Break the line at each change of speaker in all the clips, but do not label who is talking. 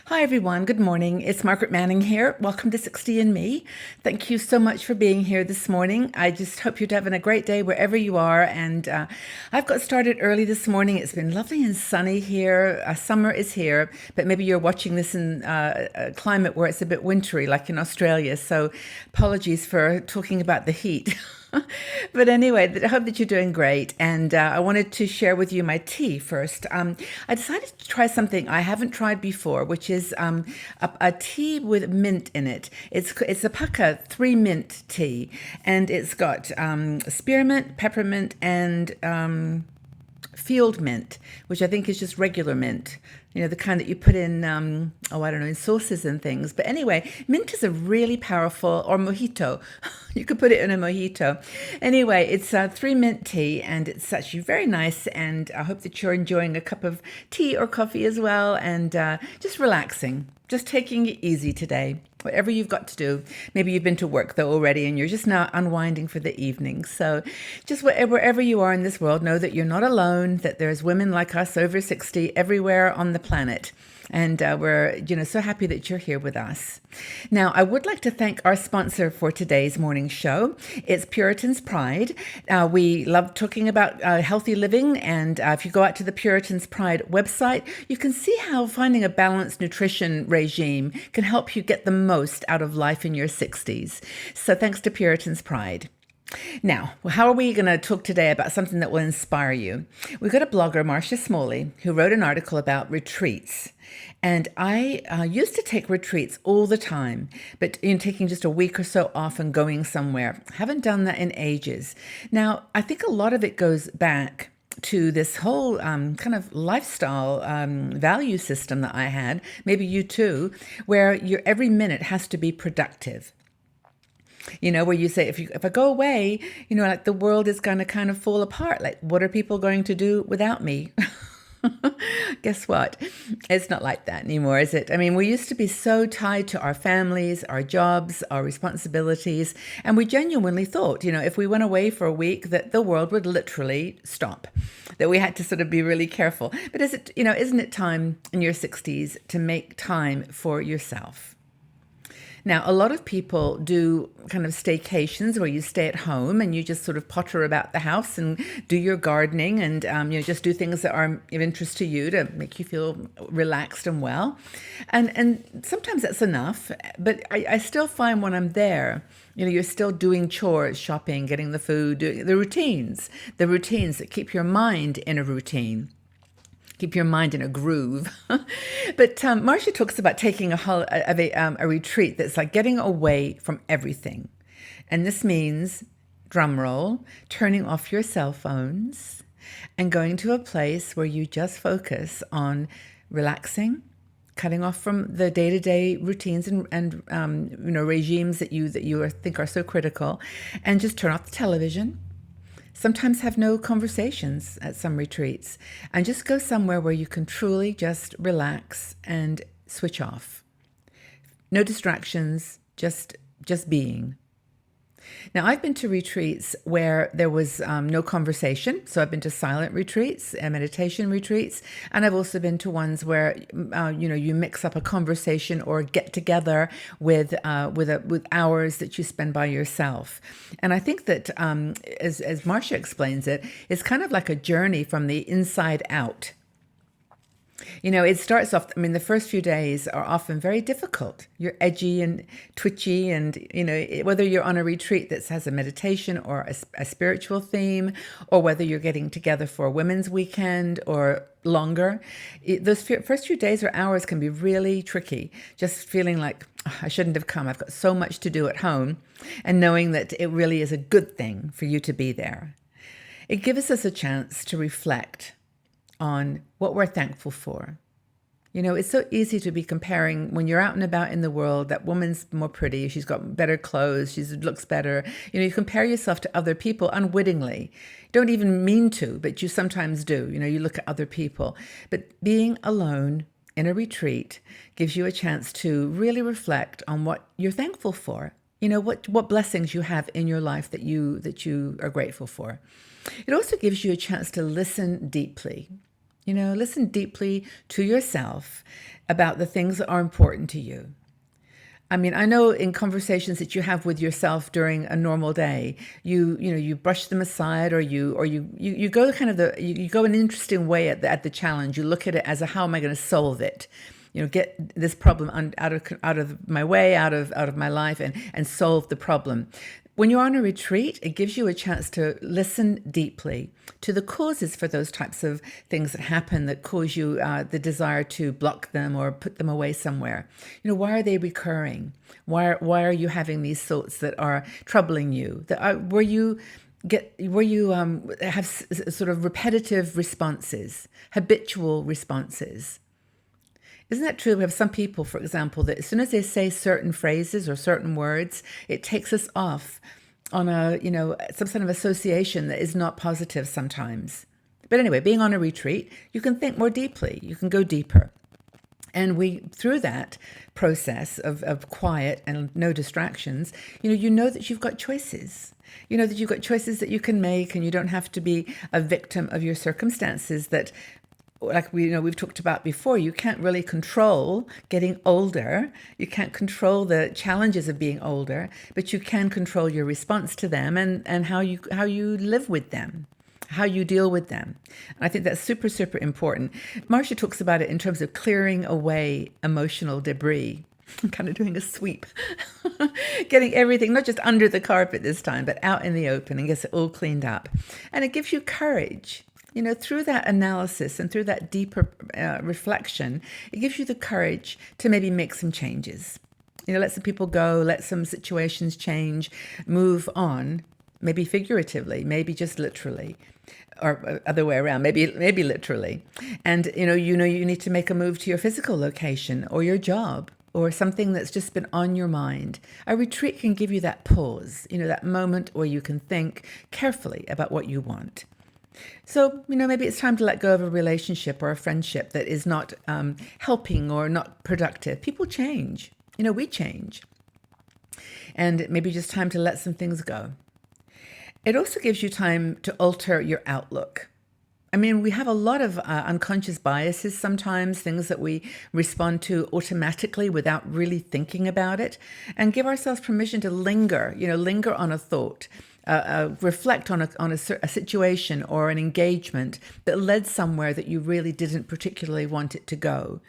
Hi, everyone. Good morning. It's Margaret Manning here. Welcome to 60 and Me. Thank you so much for being here this morning. I just hope you're having a great day wherever you are. And I've got started early this morning. It's been lovely and sunny here. Summer is here, but maybe you're watching this in a climate where it's a bit wintry, like in Australia. So apologies for talking about the heat. But anyway, I hope that you're doing great. And I wanted to share with you my tea first. I decided to try something I haven't tried before, which is a tea with mint in it. It's a Pukka 3 mint tea, and it's got spearmint, peppermint, and field mint, which I think is just regular mint. You know, the kind that you put in, I don't know, in sauces and things. But anyway, mint is a really powerful, or mojito. You could put it in a mojito. Anyway, it's a 3 mint tea, and it's actually very nice. And I hope that you're enjoying a cup of tea or coffee as well, and just relaxing, just taking it easy today. Whatever you've got to do. Maybe you've been to work though already and you're just now unwinding for the evening. So just wherever you are in this world, know that you're not alone, that there's women like us over 60 everywhere on the planet. And we're, so happy that you're here with us. Now, I would like to thank our sponsor for today's morning show. It's Puritan's Pride. We love talking about healthy living. And if you go out to the Puritan's Pride website, you can see how finding a balanced nutrition regime can help you get the most out of life in your 60s. So thanks to Puritan's Pride. Now, how are we going to talk today about something that will inspire you? We've got a blogger, Marcia Smalley, who wrote an article about retreats. And I used to take retreats all the time, but taking just a week or so off and going somewhere. Haven't done that in ages. Now, I think a lot of it goes back to this whole kind of lifestyle value system that I had, maybe you too, where your every minute has to be productive. Where you say, if I go away, like the world is going to kind of fall apart. Like, what are people going to do without me? Guess what? It's not like that anymore, is it? I mean, we used to be so tied to our families, our jobs, our responsibilities, and we genuinely thought, if we went away for a week, that the world would literally stop, that we had to sort of be really careful. But isn't it time in your 60s to make time for yourself? Now, a lot of people do kind of staycations where you stay at home and you just sort of potter about the house and do your gardening and just do things that are of interest to you to make you feel relaxed and well. And sometimes that's enough, but I still find when I'm there, you're still doing chores, shopping, getting the food, doing the routines that keep your mind in a routine. Keep your mind in a groove. But Marcia talks about taking a retreat that's like getting away from everything. And this means, drum roll, turning off your cell phones and going to a place where you just focus on relaxing, cutting off from the day-to-day routines and regimes that you think are so critical, and just turn off the television. Sometimes have no conversations at some retreats and just go somewhere where you can truly just relax and switch off. No distractions, just being. Now, I've been to retreats where there was no conversation. So I've been to silent retreats and meditation retreats. And I've also been to ones where, you mix up a conversation or get together with hours that you spend by yourself. And I think that, as Marcia explains it, it's kind of like a journey from the inside out. It starts off, the first few days are often very difficult. You're edgy and twitchy and, whether you're on a retreat that has a meditation or a spiritual theme, or whether you're getting together for a women's weekend or longer, those first few days or hours can be really tricky. Just feeling like, oh, I shouldn't have come. I've got so much to do at home, and knowing that it really is a good thing for you to be there. It gives us a chance to reflect on what we're thankful for. It's so easy to be comparing when you're out and about in the world. That woman's more pretty, she's got better clothes, she looks better. You compare yourself to other people unwittingly. You don't even mean to, but you sometimes do. You look at other people. But being alone in a retreat gives you a chance to really reflect on what you're thankful for. What blessings you have in your life that you are grateful for. It also gives you a chance to listen deeply. Listen deeply to yourself about the things that are important to you. I mean, I know in conversations that you have with yourself during a normal day, you brush them aside, or you go kind of you go an interesting way at the challenge. You look at it as how am I going to solve it? Get this problem out of my way, out of my life, and solve the problem. When you're on a retreat, it gives you a chance to listen deeply to the causes for those types of things that happen that cause you the desire to block them or put them away somewhere. Why are they recurring? Why are you having these thoughts that are troubling you? Where you have sort of repetitive responses, habitual responses. Isn't that true? We have some people, for example, that as soon as they say certain phrases or certain words, it takes us off on some sort of association that is not positive sometimes. But anyway, being on a retreat, you can think more deeply. You can go deeper. And through that process of quiet and no distractions, you know that you've got choices. You know that you've got choices that you can make, and you don't have to be a victim of your circumstances that, like we've talked about before, you can't really control getting older. You can't control the challenges of being older, but you can control your response to them and how you live with them, how you deal with them. And I think that's super, super important. Marcia talks about it in terms of clearing away emotional debris. I'm kind of doing a sweep, getting everything, not just under the carpet this time, but out in the open, and gets it all cleaned up. And it gives you courage. Through that analysis and through that deeper reflection, it gives you the courage to maybe make some changes. Let some people go, let some situations change, move on, maybe figuratively, maybe just literally, or other way around, maybe literally. And, you need to make a move to your physical location or your job or something that's just been on your mind. A retreat can give you that pause, that moment where you can think carefully about what you want. So, maybe it's time to let go of a relationship or a friendship that is not helping or not productive. People change. We change. And maybe just time to let some things go. It also gives you time to alter your outlook. I mean, we have a lot of unconscious biases sometimes, things that we respond to automatically without really thinking about it, and give ourselves permission to linger on a thought. Reflect on a situation or an engagement that led somewhere that you really didn't particularly want it to go.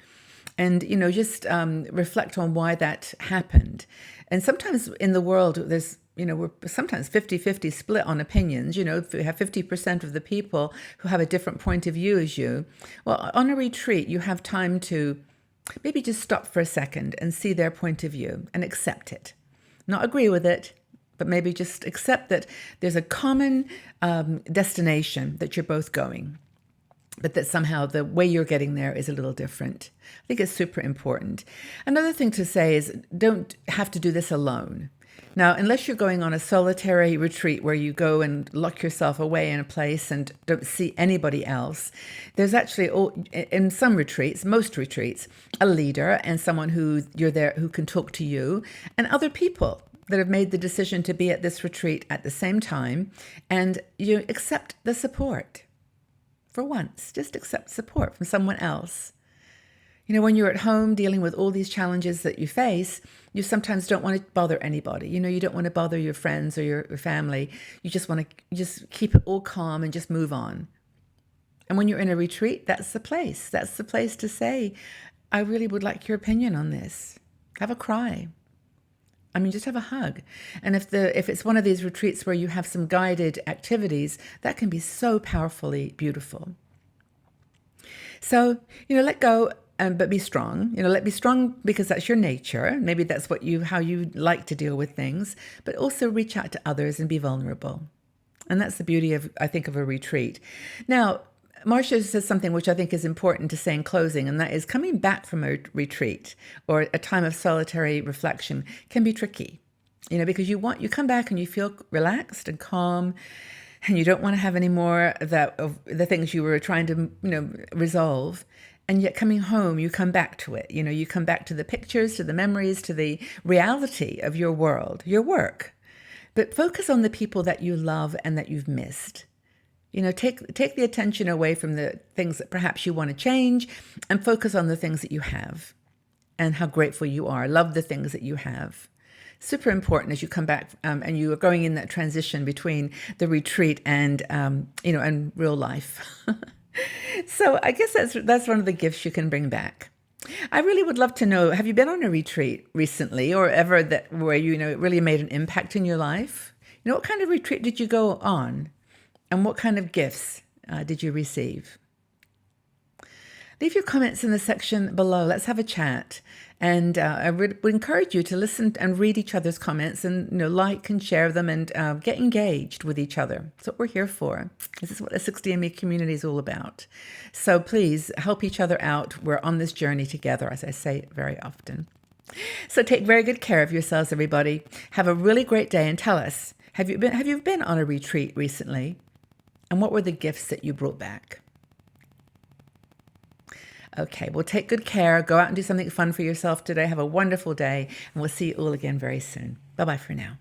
And, just reflect on why that happened. And sometimes in the world, there's, we're sometimes 50-50 split on opinions. If you have 50% of the people who have a different point of view as you, well, on a retreat, you have time to maybe just stop for a second and see their point of view and accept it. Not agree with it, but maybe just accept that there's a common destination that you're both going, but that somehow the way you're getting there is a little different. I think it's super important. Another thing to say is don't have to do this alone. Now, unless you're going on a solitary retreat where you go and lock yourself away in a place and don't see anybody else, there's actually, in some retreats, most retreats, a leader and someone who you're there who can talk to you, and other people that have made the decision to be at this retreat at the same time, and you accept the support. For once, just accept support from someone else. When you're at home dealing with all these challenges that you face, you sometimes don't want to bother anybody. You don't want to bother your friends or your family. You just want to just keep it all calm and just move on. And when you're in a retreat, that's the place. That's the place to say, I really would like your opinion on this. Have a cry. Just have a hug. And if it's one of these retreats where you have some guided activities, that can be so powerfully beautiful. So, let go, but be strong. Be strong because that's your nature. Maybe that's how you like to deal with things, but also reach out to others and be vulnerable. And that's the beauty of a retreat. Now, Marcia says something which I think is important to say in closing, and that is coming back from a retreat or a time of solitary reflection can be tricky, because you come back and you feel relaxed and calm, and you don't want to have any more of the things you were trying to, resolve. And yet coming home, you come back to it. You come back to the pictures, to the memories, to the reality of your world, your work. But focus on the people that you love and that you've missed. Take the attention away from the things that perhaps you want to change and focus on the things that you have and how grateful you are. Love the things that you have. Super important as you come back and you are going in that transition between the retreat and and real life. So I guess that's one of the gifts you can bring back. I really would love to know, have you been on a retreat recently or ever that where it really made an impact in your life? What kind of retreat did you go on? And what kind of gifts did you receive? Leave your comments in the section below. Let's have a chat. And I would encourage you to listen and read each other's comments and like and share them and get engaged with each other. That's what we're here for. This is what the 60ME community is all about. So please help each other out. We're on this journey together, as I say very often. So take very good care of yourselves, everybody. Have a really great day and tell us, have you been on a retreat recently? And what were the gifts that you brought back? Okay, well, take good care. Go out and do something fun for yourself today. Have a wonderful day, and we'll see you all again very soon. Bye-bye for now.